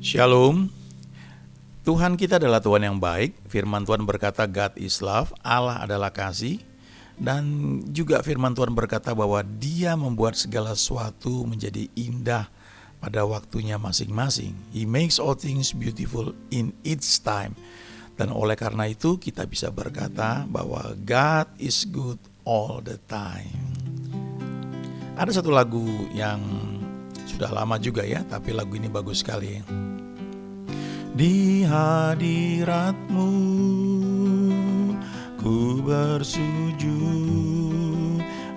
Shalom. Tuhan kita adalah Tuhan yang baik. Firman Tuhan berkata God is love, Allah adalah kasih. Dan juga firman Tuhan berkata bahwa Dia membuat segala sesuatu menjadi indah pada waktunya masing-masing. He makes all things beautiful in its time. Dan oleh karena itu kita bisa berkata bahwa God is good all the time. Ada satu lagu yang sudah lama juga ya, tapi lagu ini bagus sekali. Di hadirat-Mu ku bersujud,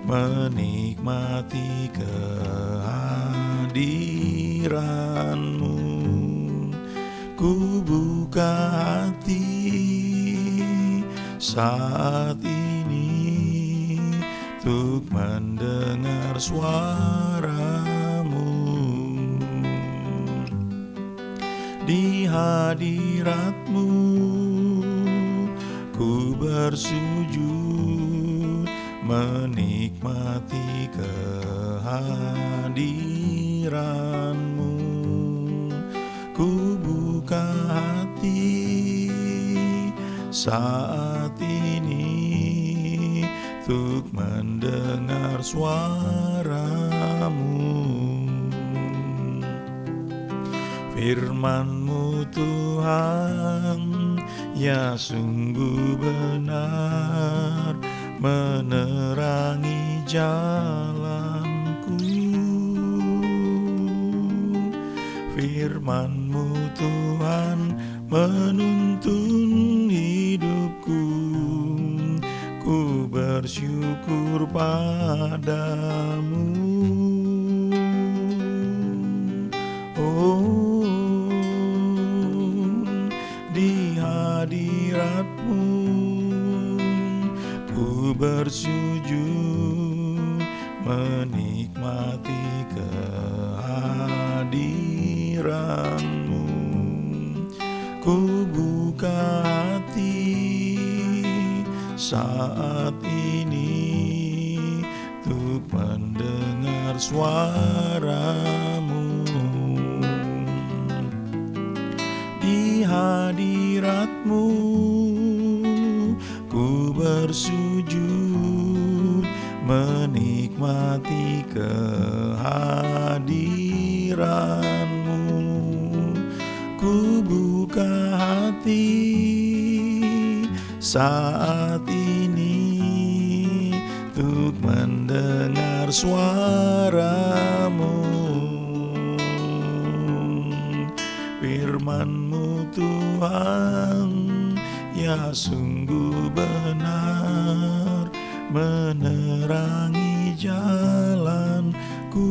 menikmati kehadiran-Mu. Ku buka hati saat ini untuk mendengar suara-Mu. Di hadirat-Mu ku bersujud, menikmati kehadiran-Mu. Ku buka hati saat ini untuk mendengar suara-Mu. Firman-Mu Tuhan, ya sungguh benar, menerangi jalanku. Firman-Mu Tuhan, menuntun hidupku. Ku bersyukur padamu. Oh, di hadirat-Mu ku bersujud, menikmati kehadiran-Mu. Ku buka hati saat ini untuk mendengar suara-Mu. Di hadirat-Mu ku bersujud, menikmati kehadiran-Mu. Ku buka hati saat ini untuk mendengar suara-Mu. Firman-Mu Tuhan, ya sungguh benar, menerangi jalanku.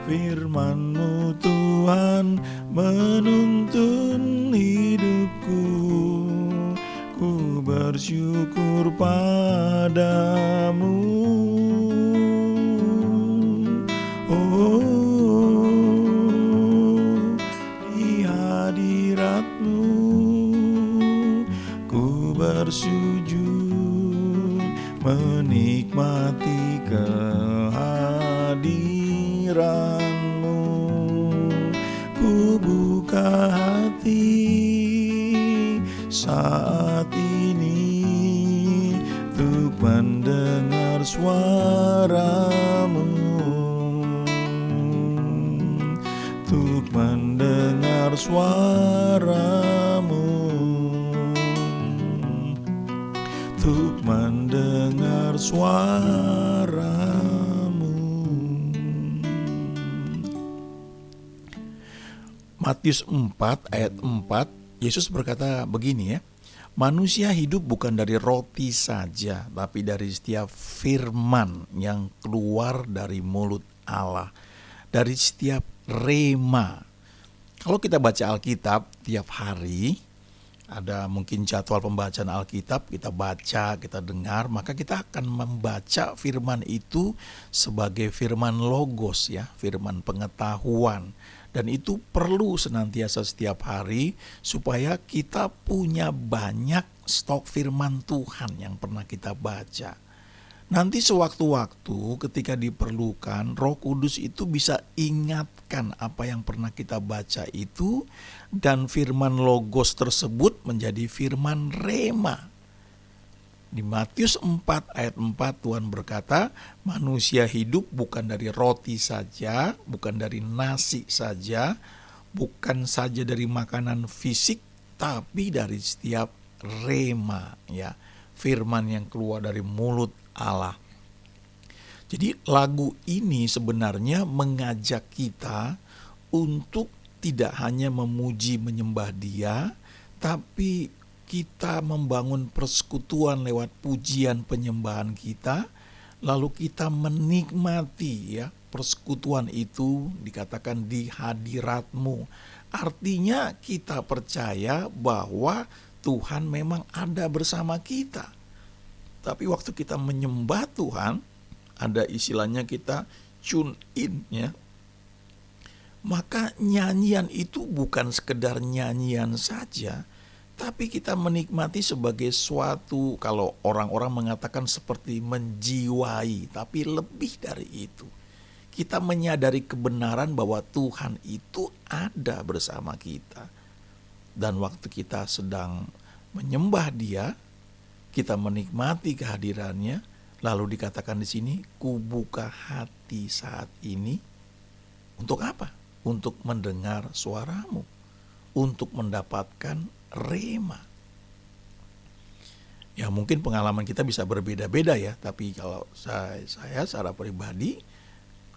Firman-Mu Tuhan, menuntun hidupku. Ku bersyukur padamu. Bersujud, menikmati kehadiran-Mu. Ku buka hati saat ini untuk mendengar suara-Mu, untuk mendengar suara-Mu, untuk mendengar suara-Mu. Matius 4 ayat 4, Yesus berkata begini ya, manusia hidup bukan dari roti saja, tapi dari setiap firman yang keluar dari mulut Allah, dari setiap rema. Kalau kita baca Alkitab tiap hari, ada mungkin jadwal pembacaan Alkitab, kita baca, kita dengar, maka kita akan membaca firman itu sebagai firman logos ya, firman pengetahuan. Dan itu perlu senantiasa setiap hari supaya kita punya banyak stok firman Tuhan yang pernah kita baca. Nanti sewaktu-waktu ketika diperlukan, Roh Kudus itu bisa ingatkan apa yang pernah kita baca itu, dan firman logos tersebut menjadi firman rema. Di Matius 4 ayat 4 Tuhan berkata, manusia hidup bukan dari roti saja, bukan dari nasi saja, bukan saja dari makanan fisik, tapi dari setiap rema, ya, firman yang keluar dari mulut Allah. Jadi lagu ini sebenarnya mengajak kita untuk tidak hanya memuji menyembah Dia, tapi kita membangun persekutuan lewat pujian penyembahan kita, lalu kita menikmati, ya, persekutuan itu dikatakan di hadirat-Mu. Artinya kita percaya bahwa Tuhan memang ada bersama kita. Tapi waktu kita menyembah Tuhan, ada istilahnya kita tune in, ya. Maka nyanyian itu bukan sekedar nyanyian saja, tapi kita menikmati sebagai suatu, kalau orang-orang mengatakan seperti menjiwai, tapi lebih dari itu. Kita menyadari kebenaran bahwa Tuhan itu ada bersama kita. Dan waktu kita sedang menyembah Dia, kita menikmati kehadirannya, lalu dikatakan di sini, kubuka hati saat ini. Untuk apa? Untuk mendengar suara-Mu, untuk mendapatkan rema. Ya mungkin pengalaman kita bisa berbeda-beda ya, tapi kalau saya secara pribadi,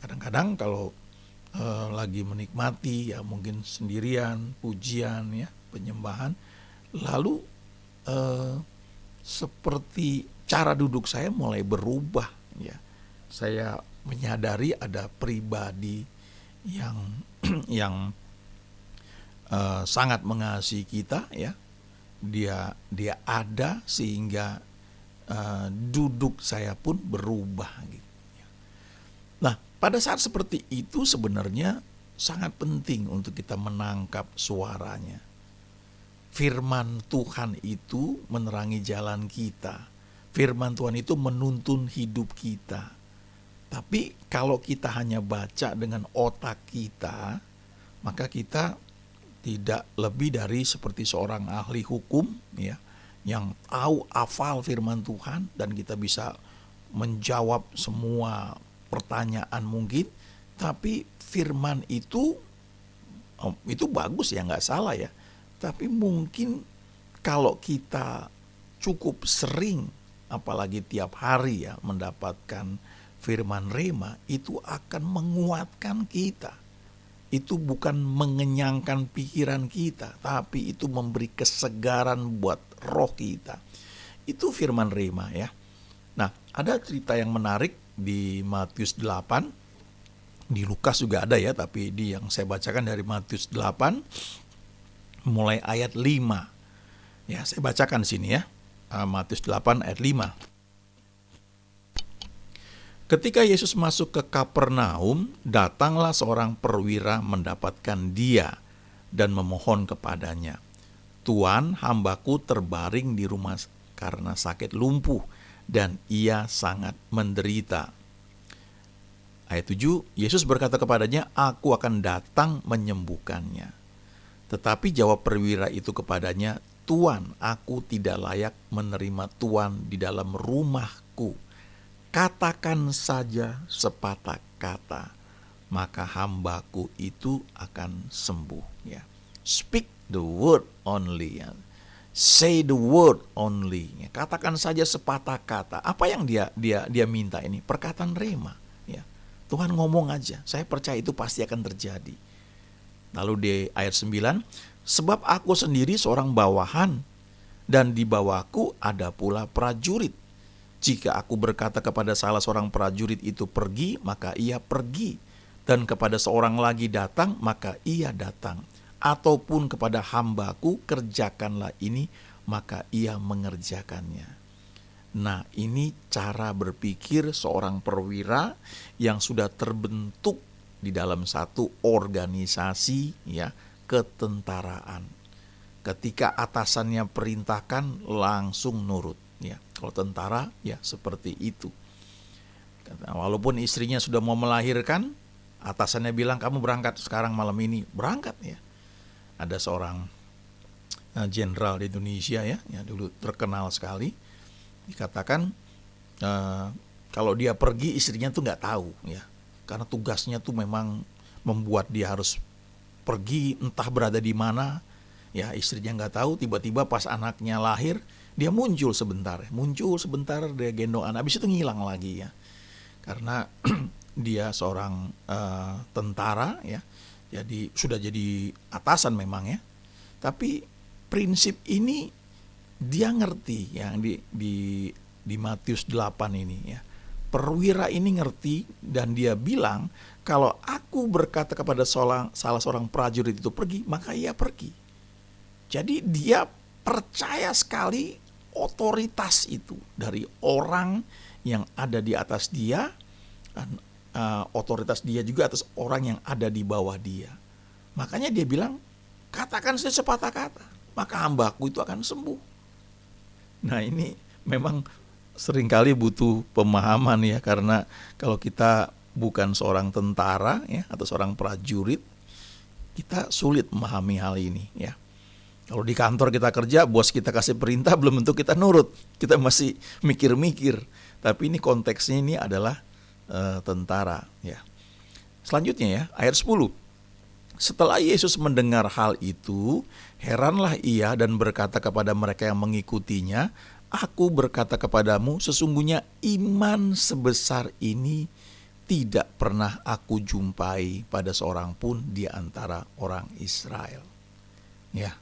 kadang-kadang kalau lagi menikmati, ya mungkin sendirian, pujian, ya, penyembahan, lalu seperti cara duduk saya mulai berubah, ya. Saya menyadari ada pribadi yang sangat mengasihi kita, ya. Dia ada sehingga duduk saya pun berubah gitu. Nah, pada saat seperti itu sebenarnya sangat penting untuk kita menangkap suaranya. Firman Tuhan itu menerangi jalan kita. Firman Tuhan itu menuntun hidup kita. Tapi kalau kita hanya baca dengan otak kita, maka kita tidak lebih dari seperti seorang ahli hukum, ya, yang tahu hafal firman Tuhan dan kita bisa menjawab semua pertanyaan mungkin. Tapi firman itu bagus ya, nggak salah ya. Tapi mungkin kalau kita cukup sering, apalagi tiap hari, ya, mendapatkan firman rema, itu akan menguatkan kita. Itu bukan mengenyangkan pikiran kita, tapi itu memberi kesegaran buat roh kita. Itu firman rema, ya. Nah, ada cerita yang menarik di Matius 8. Di Lukas juga ada ya, tapi di yang saya bacakan dari Matius 8 mulai ayat 5. Ya, saya bacakan sini ya. Matius 8 ayat 5. Ketika Yesus masuk ke Kapernaum, datanglah seorang perwira mendapatkan Dia dan memohon kepadanya, "Tuan, hambaku terbaring di rumah karena sakit lumpuh dan ia sangat menderita." Ayat 7, Yesus berkata kepadanya, "Aku akan datang menyembuhkannya." Tetapi jawab perwira itu kepadanya, "Tuan, aku tidak layak menerima Tuan di dalam rumahku. Katakan saja sepatah kata, maka hambaku itu akan sembuh." Ya. Speak the word only. Ya. Say the word only. Ya. Katakan saja sepatah kata. Apa yang dia minta ini? Perkataan rema. Ya. Tuhan ngomong aja. Saya percaya itu pasti akan terjadi. Lalu di ayat 9, "Sebab aku sendiri seorang bawahan, dan di bawahku ada pula prajurit. Jika aku berkata kepada salah seorang prajurit itu pergi, maka ia pergi. Dan kepada seorang lagi datang, maka ia datang. Ataupun kepada hambaku, kerjakanlah ini, maka ia mengerjakannya." Nah, ini cara berpikir seorang perwira yang sudah terbentuk di dalam satu organisasi, ya, ketentaraan. Ketika atasannya perintahkan, langsung nurut, ya. Kalau tentara, ya seperti itu. Walaupun istrinya sudah mau melahirkan, atasannya bilang kamu berangkat sekarang malam ini. Berangkat ya. Ada seorang jenderal di Indonesia ya, yang dulu terkenal sekali. Dikatakan kalau dia pergi istrinya tuh nggak tahu ya, karena tugasnya tuh memang membuat dia harus pergi entah berada di mana ya, istrinya nggak tahu. Tiba-tiba pas anaknya lahir dia muncul sebentar dia gendong anak, habis itu ngilang lagi ya, karena dia seorang tentara ya, jadi sudah jadi atasan memang ya, tapi prinsip ini dia ngerti yang di Matius 8 ini ya. Perwira ini ngerti dan dia bilang, kalau aku berkata kepada salah seorang prajurit itu pergi, maka ia pergi. Jadi dia percaya sekali otoritas itu dari orang yang ada di atas dia, dan otoritas dia juga atas orang yang ada di bawah dia. Makanya dia bilang, katakan saja sepatah kata, maka hambaku itu akan sembuh. Nah ini memang seringkali butuh pemahaman ya, karena kalau kita bukan seorang tentara ya, atau seorang prajurit, kita sulit memahami hal ini ya. Kalau di kantor kita kerja, bos kita kasih perintah, belum tentu kita nurut, kita masih mikir-mikir. Tapi ini konteksnya ini adalah tentara ya. Selanjutnya ya, ayat 10. Setelah Yesus mendengar hal itu, heranlah ia dan berkata kepada mereka yang mengikutinya, aku berkata kepadamu, sesungguhnya iman sebesar ini tidak pernah aku jumpai pada seorang pun di antara orang Israel. Ya,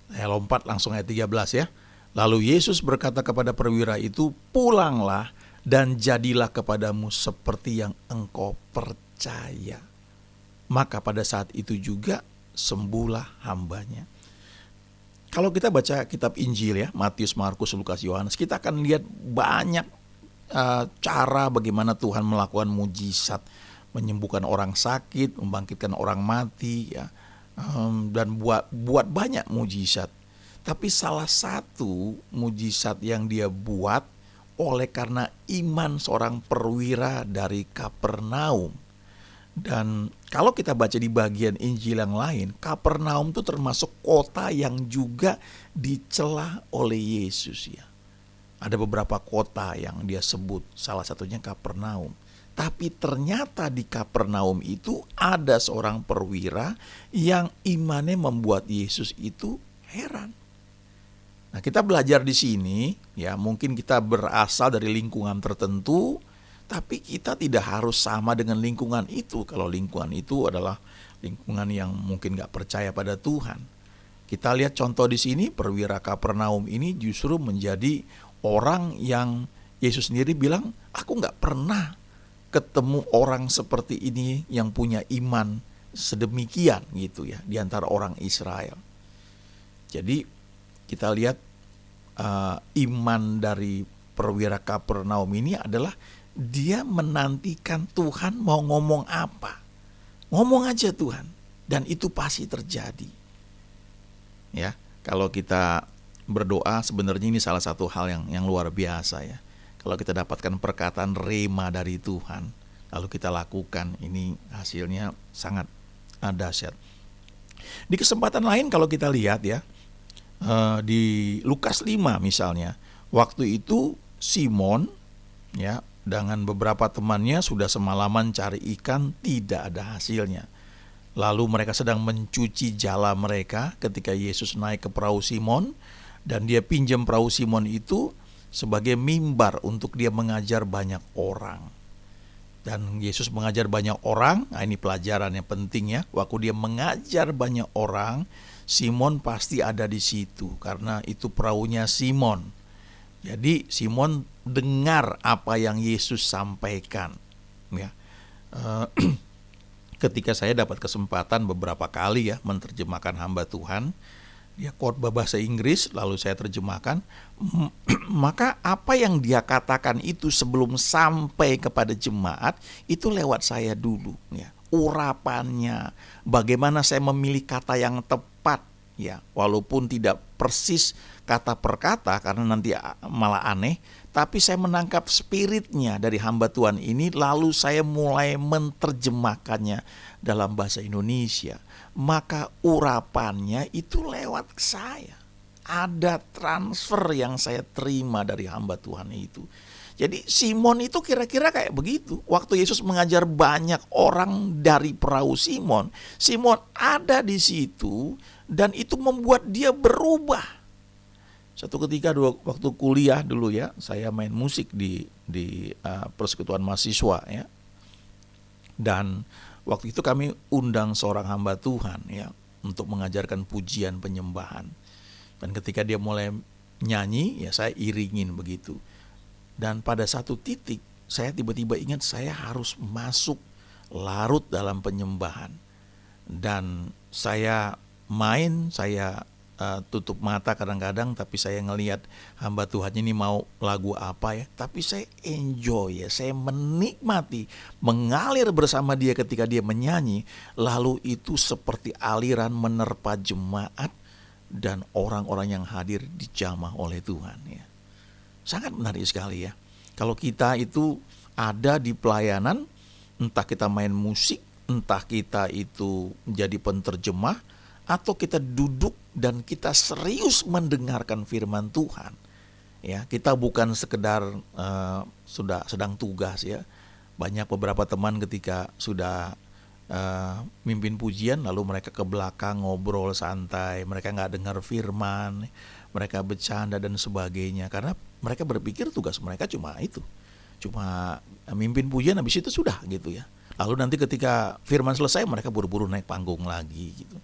saya lompat langsung ayat 13 ya. Lalu Yesus berkata kepada perwira itu, pulanglah dan jadilah kepadamu seperti yang engkau percaya. Maka pada saat itu juga sembuhlah hambanya. Kalau kita baca kitab Injil ya, Matius, Markus, Lukas, Yohanes, kita akan lihat banyak cara bagaimana Tuhan melakukan mujizat, menyembuhkan orang sakit, membangkitkan orang mati ya, dan buat banyak mujizat. Tapi salah satu mujizat yang dia buat oleh karena iman seorang perwira dari Kapernaum. Dan kalau kita baca di bagian Injil yang lain, Kapernaum itu termasuk kota yang juga dicela oleh Yesus ya. Ada beberapa kota yang dia sebut, salah satunya Kapernaum. Tapi ternyata di Kapernaum itu ada seorang perwira yang imannya membuat Yesus itu heran. Nah, kita belajar di sini ya, mungkin kita berasal dari lingkungan tertentu, tapi kita tidak harus sama dengan lingkungan itu. Kalau lingkungan itu adalah lingkungan yang mungkin gak percaya pada Tuhan. Kita lihat contoh di sini, perwira Kapernaum ini justru menjadi orang yang Yesus sendiri bilang, aku gak pernah ketemu orang seperti ini yang punya iman sedemikian gitu ya, di antara orang Israel. Jadi kita lihat iman dari perwira Kapernaum ini adalah dia menantikan Tuhan mau ngomong apa. Ngomong aja Tuhan, dan itu pasti terjadi. Ya, kalau kita berdoa sebenarnya ini salah satu hal yang luar biasa ya. Kalau kita dapatkan perkataan rema dari Tuhan, lalu kita lakukan, ini hasilnya sangat dahsyat. Di kesempatan lain kalau kita lihat ya, di Lukas 5 misalnya, waktu itu Simon ya dengan beberapa temannya sudah semalaman cari ikan, tidak ada hasilnya. Lalu mereka sedang mencuci jala mereka ketika Yesus naik ke perahu Simon, dan dia pinjam perahu Simon itu sebagai mimbar untuk dia mengajar banyak orang. Dan Yesus mengajar banyak orang, nah ini pelajaran yang penting ya. Waktu dia mengajar banyak orang, Simon pasti ada di situ karena itu perahunya Simon. Jadi Simon dengar apa yang Yesus sampaikan. Ya, ketika saya dapat kesempatan beberapa kali ya menerjemahkan hamba Tuhan, dia khotbah bahasa Inggris lalu saya terjemahkan, maka apa yang dia katakan itu sebelum sampai kepada jemaat itu lewat saya dulu. Ya, urapannya, bagaimana saya memilih kata yang tepat. Ya, walaupun tidak persis kata per kata karena nanti malah aneh, tapi saya menangkap spiritnya dari hamba Tuhan ini, lalu saya mulai menerjemahkannya dalam bahasa Indonesia. Maka urapannya itu lewat saya. Ada transfer yang saya terima dari hamba Tuhan itu. Jadi Simon itu kira-kira kayak begitu. Waktu Yesus mengajar banyak orang dari perahu Simon, Simon ada di situ dan itu membuat dia berubah. Satu ketika waktu kuliah dulu ya, saya main musik di persekutuan mahasiswa ya. Dan waktu itu kami undang seorang hamba Tuhan ya untuk mengajarkan pujian penyembahan. Dan ketika dia mulai nyanyi ya saya iringin begitu. Dan pada satu titik saya tiba-tiba ingat saya harus masuk larut dalam penyembahan. Dan saya tutup mata kadang-kadang, tapi saya ngelihat hamba Tuhan ini mau lagu apa ya, tapi saya enjoy ya, saya menikmati, mengalir bersama dia ketika dia menyanyi, lalu itu seperti aliran menerpa jemaat dan orang-orang yang hadir dijamah oleh Tuhan ya. Sangat menarik sekali ya. Kalau kita itu ada di pelayanan, entah kita main musik, entah kita itu menjadi penterjemah, atau kita duduk dan kita serius mendengarkan firman Tuhan. Ya, kita bukan sekedar sudah sedang tugas ya. Banyak beberapa teman ketika sudah mimpin pujian lalu mereka ke belakang ngobrol santai, mereka nggak dengar firman, mereka bercanda dan sebagainya karena mereka berpikir tugas mereka cuma itu. Cuma mimpin pujian habis itu sudah gitu ya. Lalu nanti ketika firman selesai mereka buru-buru naik panggung lagi gitu.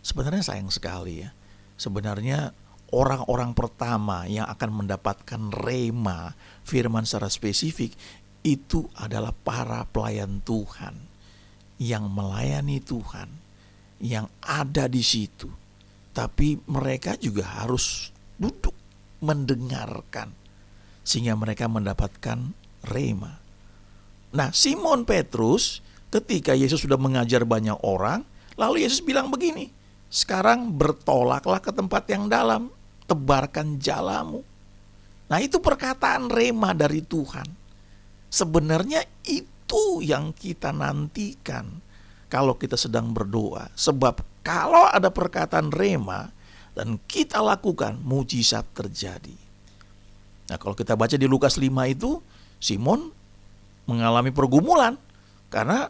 Sebenarnya sayang sekali ya. Sebenarnya orang-orang pertama yang akan mendapatkan rema firman secara spesifik itu adalah para pelayan Tuhan yang melayani Tuhan, yang ada di situ. Tapi mereka juga harus duduk mendengarkan sehingga mereka mendapatkan rema. Nah, Simon Petrus ketika Yesus sudah mengajar banyak orang, lalu Yesus bilang begini, sekarang bertolaklah ke tempat yang dalam, tebarkan jalamu. Nah itu perkataan rema dari Tuhan. Sebenarnya itu yang kita nantikan kalau kita sedang berdoa. Sebab kalau ada perkataan rema dan kita lakukan, mujizat terjadi. Nah kalau kita baca di Lukas 5 itu, Simon mengalami pergumulan karena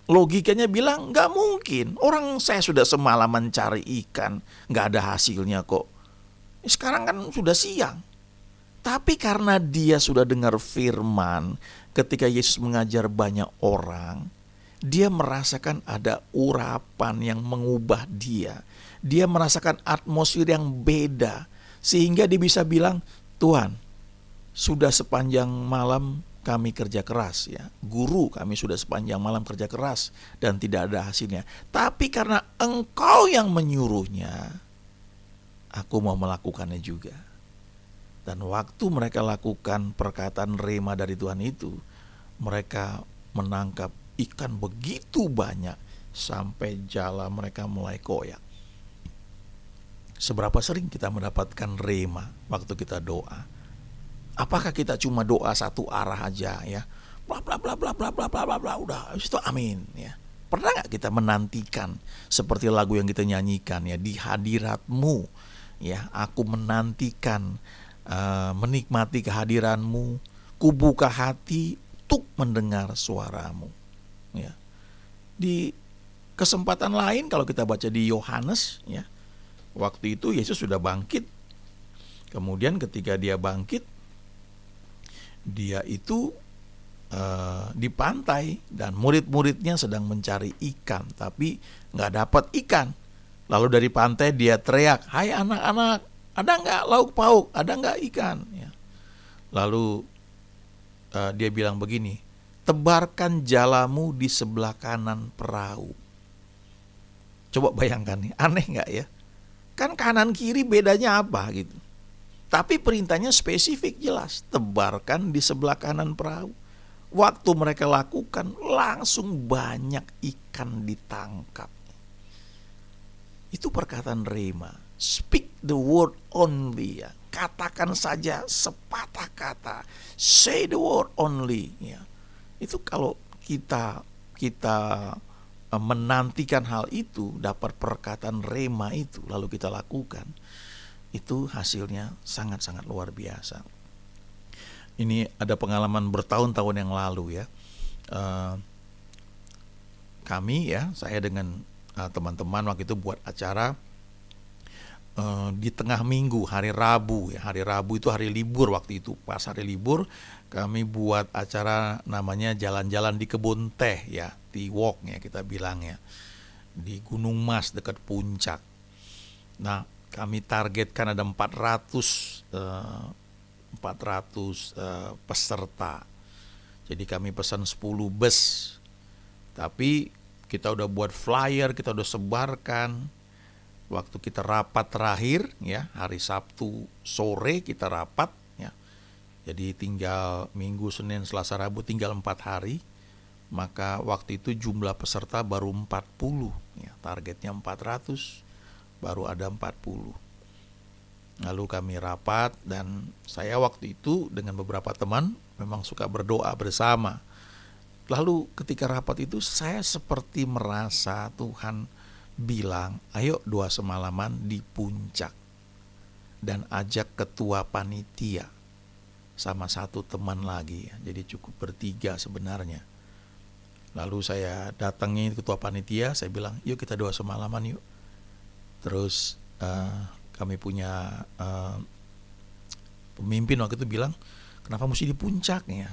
logikanya bilang gak mungkin, orang saya sudah semalaman cari ikan gak ada hasilnya kok. Sekarang kan sudah siang. Tapi karena dia sudah dengar firman ketika Yesus mengajar banyak orang, dia merasakan ada urapan yang mengubah dia. Dia merasakan atmosfer yang beda sehingga dia bisa bilang, Tuhan, sudah sepanjang malam kami kerja keras ya. Guru, kami sudah sepanjang malam kerja keras dan tidak ada hasilnya. Tapi karena Engkau yang menyuruhnya, aku mau melakukannya juga. Dan waktu mereka lakukan perkataan rema dari Tuhan itu, mereka menangkap ikan begitu banyak sampai jala mereka mulai koyak. Seberapa sering kita mendapatkan rema waktu kita doa? Apakah kita cuma doa satu arah aja ya? Bla bla bla bla bla bla bla bla bla udah habis itu amin ya. Pernah enggak kita menantikan seperti lagu yang kita nyanyikan ya, di hadirat-Mu ya, aku menantikan menikmati kehadiran-Mu, ku buka hati untuk mendengar suara-Mu ya. Di kesempatan lain kalau kita baca di Yohanes ya, waktu itu Yesus sudah bangkit. Kemudian ketika dia bangkit, dia itu di pantai dan murid-muridnya sedang mencari ikan tapi gak dapat ikan. Lalu dari pantai dia teriak, hai anak-anak, ada gak lauk pauk, ada gak ikan ya. Lalu dia bilang begini, tebarkan jalamu di sebelah kanan perahu. Coba bayangkan nih, aneh gak ya? Kan kanan kiri bedanya apa gitu. Tapi perintahnya spesifik jelas, tebarkan di sebelah kanan perahu. Waktu mereka lakukan, langsung banyak ikan ditangkap. Itu perkataan rema, speak the word only ya. katakan saja sepatah kata, say the word only, ya. Itu kalau kita kita menantikan hal itu, dapat perkataan rema itu, lalu kita lakukan, itu hasilnya sangat-sangat luar biasa. Ini ada pengalaman bertahun-tahun yang lalu ya. Kami ya, saya dengan teman-teman waktu itu buat acara di tengah minggu, hari Rabu ya. Hari Rabu itu hari libur waktu itu. Pas hari libur kami buat acara namanya jalan-jalan di kebun teh ya, tea walk ya kita bilang ya, di Gunung Mas dekat Puncak. Nah, kami targetkan ada 400 peserta. Jadi kami pesan 10 bus. Tapi kita udah buat flyer, kita udah sebarkan. Waktu kita rapat terakhir ya, hari Sabtu sore kita rapat ya. Jadi tinggal Minggu, Senin, Selasa, Rabu tinggal 4 hari. Maka waktu itu jumlah peserta baru 40 ya. Targetnya 400, baru ada 40. Lalu kami rapat dan saya waktu itu dengan beberapa teman memang suka berdoa bersama. Lalu ketika rapat itu saya seperti merasa Tuhan bilang, ayo doa semalaman di puncak. Dan ajak ketua panitia sama satu teman lagi ya. Jadi cukup bertiga sebenarnya. Lalu saya datangi ketua panitia, saya bilang, yuk kita doa semalaman yuk. Terus kami punya pemimpin waktu itu bilang, kenapa mesti di puncak ya?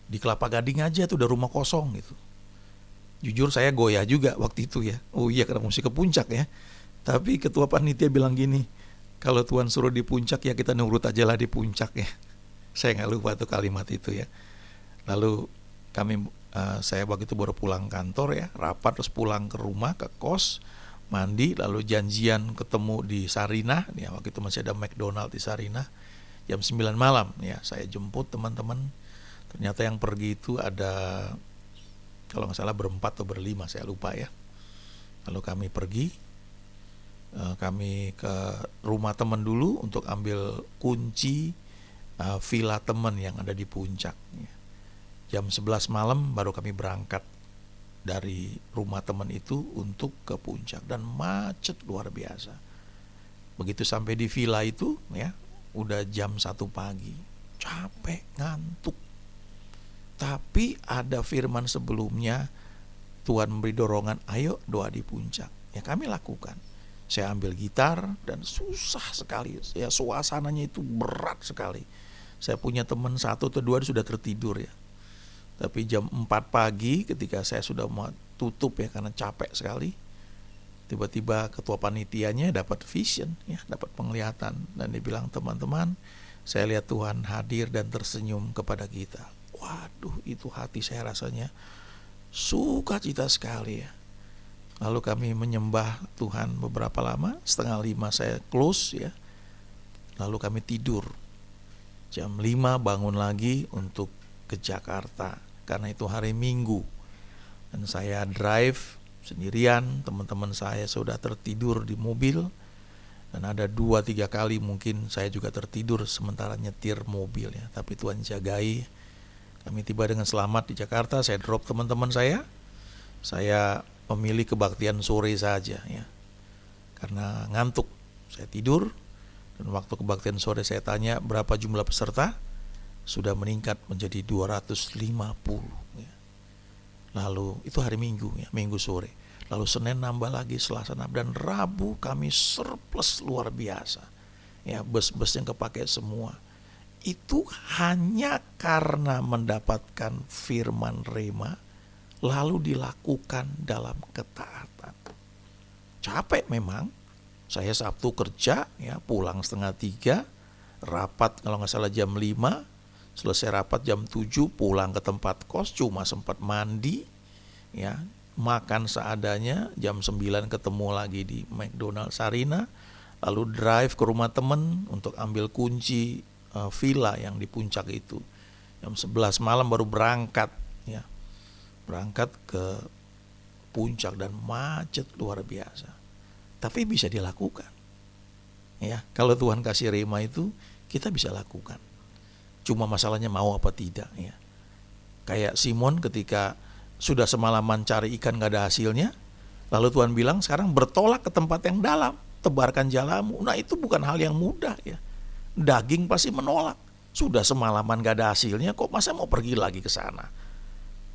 Di Kelapa Gading aja tuh udah rumah kosong gitu. Jujur saya goyah juga waktu itu ya. Oh iya, kenapa mesti ke puncak ya? Tapi ketua panitia bilang gini, kalau Tuhan suruh di puncak ya kita nurut aja lah di puncak ya. Saya nggak lupa tuh kalimat itu ya. Lalu saya waktu itu baru pulang kantor ya, rapat terus pulang ke rumah, ke kos, mandi, lalu janjian ketemu di Sarinah ya, waktu itu masih ada McDonald di Sarinah, jam 9 malam ya, saya jemput teman-teman. Ternyata yang pergi itu ada, kalau nggak salah berempat atau berlima, saya lupa ya. Lalu kami pergi, kami ke rumah teman dulu untuk ambil kunci villa teman yang ada di puncak ya. Jam 11 malam baru kami berangkat dari rumah teman itu untuk ke puncak, dan macet luar biasa. Begitu sampai di villa itu ya, udah jam 1 pagi, capek, ngantuk. Tapi ada firman sebelumnya, Tuhan memberi dorongan, ayo doa di puncak. Ya kami lakukan. Saya ambil gitar dan susah sekali. Ya suasananya itu berat sekali. Saya punya teman 1 atau 2 sudah tertidur ya. Tapi jam 4 pagi ketika saya sudah mau tutup ya karena capek sekali, tiba-tiba ketua panitianya dapat vision ya, dapat penglihatan, dan dia bilang, teman-teman, saya lihat Tuhan hadir dan tersenyum kepada kita. Waduh, itu hati saya rasanya sukacita sekali ya. Lalu kami menyembah Tuhan beberapa lama, 4:30 saya close ya. Lalu kami tidur. Jam 5 bangun lagi untuk ke Jakarta, karena itu hari Minggu. Dan saya drive sendirian, teman-teman saya sudah tertidur di mobil. Dan ada 2-3 kali mungkin saya juga tertidur sementara nyetir mobil ya. Tapi Tuhan jagai. Kami tiba dengan selamat di Jakarta, saya drop teman-teman saya. Saya memilih kebaktian sore saja ya. Karena ngantuk, saya tidur. Dan waktu kebaktian sore saya tanya berapa jumlah peserta, sudah meningkat menjadi 250 ya. Lalu itu hari Minggu ya, Minggu sore. Lalu Senin nambah lagi, Selasa nambah, dan Rabu kami surplus luar biasa. Ya, bus-bus yang kepake semua. Itu hanya karena mendapatkan firman rema, lalu dilakukan dalam ketaatan. Capek memang. Saya Sabtu kerja ya, pulang 2:30, rapat kalau nggak salah jam 5, selesai rapat jam 7, pulang ke tempat kos, cuma sempat mandi ya, makan seadanya. Jam 9 ketemu lagi di McDonald Sarinah, lalu drive ke rumah teman untuk ambil kunci villa yang di puncak itu. Jam 11 malam baru berangkat ya. Berangkat ke puncak dan macet luar biasa. Tapi bisa dilakukan. Ya, kalau Tuhan kasih rema itu kita bisa lakukan. Cuma masalahnya mau apa tidak ya. Kayak Simon ketika sudah semalaman cari ikan gak ada hasilnya, lalu Tuhan bilang sekarang bertolak ke tempat yang dalam, tebarkan jalamu. Nah itu bukan hal yang mudah ya. Daging pasti menolak. Sudah semalaman gak ada hasilnya, kok masa mau pergi lagi ke sana?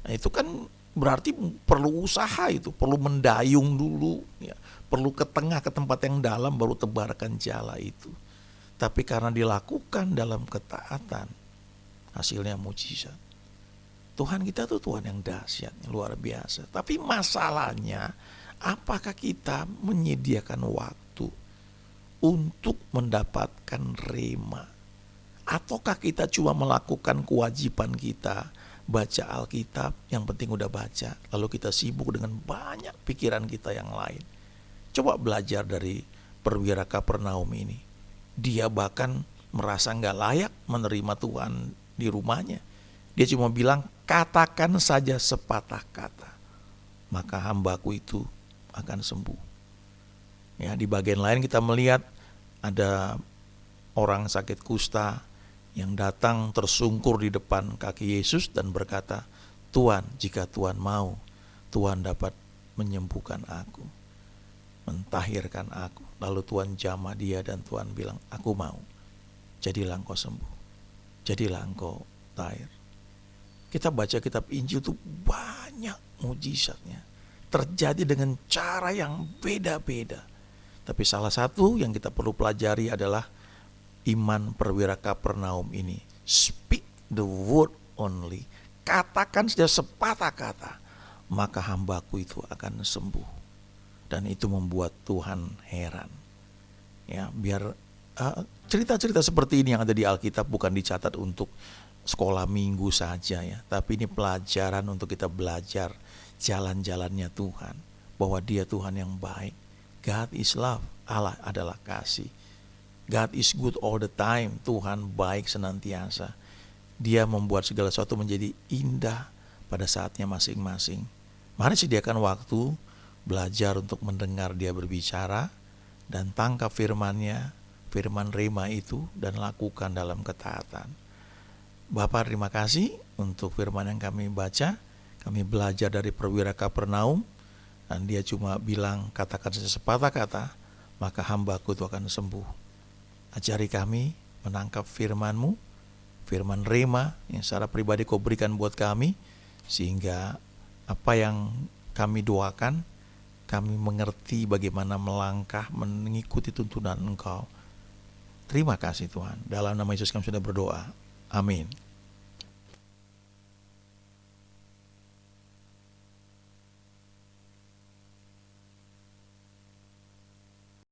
Nah itu kan berarti perlu usaha, itu perlu mendayung dulu ya. Perlu ke tengah, ke tempat yang dalam, baru tebarkan jala itu. Tapi karena dilakukan dalam ketaatan, hasilnya mujizat. Tuhan kita tuh Tuhan yang dahsyat, luar biasa. Tapi masalahnya, apakah kita menyediakan waktu untuk mendapatkan rema? Ataukah kita cuma melakukan kewajiban kita, baca Alkitab, yang penting udah baca, lalu kita sibuk dengan banyak pikiran kita yang lain. Coba belajar dari perwira Kapernaum ini. Dia bahkan merasa gak layak menerima Tuhan di rumahnya. Dia cuma bilang, katakan saja sepatah kata, maka hambaku itu akan sembuh. Ya, di bagian lain kita melihat ada orang sakit kusta yang datang tersungkur di depan kaki Yesus dan berkata, Tuhan, jika Tuhan mau, Tuhan dapat menyembuhkan aku, mentahirkan aku. Lalu Tuhan jamah dia dan Tuhan bilang, aku mau, jadilah engkau sembuh, jadilah engkau tahir. Kita baca kitab Injil itu banyak mujizatnya, terjadi dengan cara yang beda-beda. Tapi salah satu yang kita perlu pelajari adalah iman perwira Kapernaum ini. Speak the word only. Katakan saja sepatah kata, maka hambaku itu akan sembuh. Dan itu membuat Tuhan heran. Ya, biar cerita-cerita seperti ini yang ada di Alkitab bukan dicatat untuk sekolah minggu saja ya, tapi ini pelajaran untuk kita belajar jalan-jalannya Tuhan, bahwa Dia Tuhan yang baik. God is love, Allah adalah kasih. God is good all the time, Tuhan baik senantiasa. Dia membuat segala sesuatu menjadi indah pada saatnya masing-masing. Mari sediakan waktu belajar untuk mendengar Dia berbicara, dan tangkap firman-Nya, firman rema itu, dan lakukan dalam ketaatan. Bapak, terima kasih untuk firman yang kami baca. Kami belajar dari perwira Kapernaum, dan dia cuma bilang, katakan saja sepatah kata, maka hambaku itu akan sembuh. Ajari kami menangkap firman-Mu, firman rema yang secara pribadi Kau berikan buat kami, sehingga apa yang kami doakan, kami mengerti bagaimana melangkah mengikuti tuntunan Engkau. Terima kasih Tuhan. Dalam nama Yesus kami sudah berdoa. Amin.